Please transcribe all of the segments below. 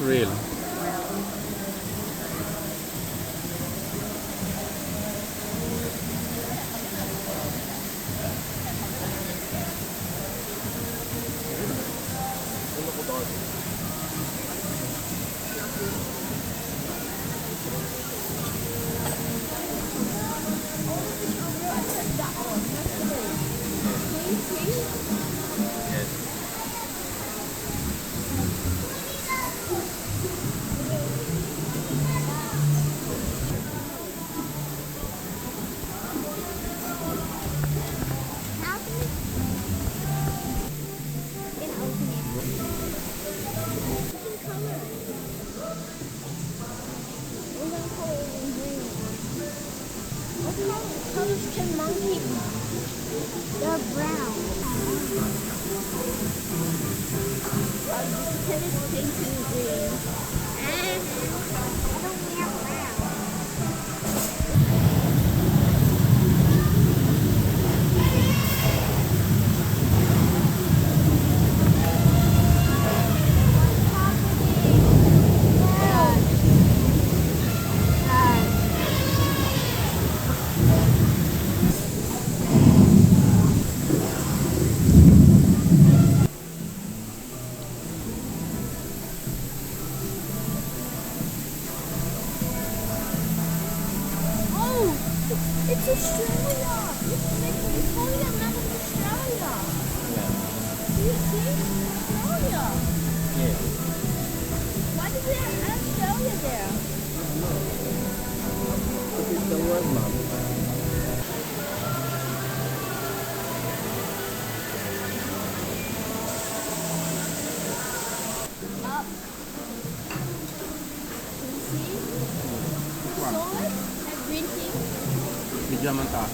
real. What colors can monkeys be? They're brown. Tennis pink and green. I don't wear brown. It's Australia! It's holding a map of Australia! See? Australia! Yeah. Why is there Australia there? It's the world map. Up. Can you see? Solar and green thing. Video man ta. In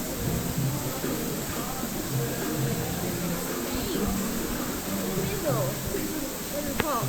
the middle. In the top.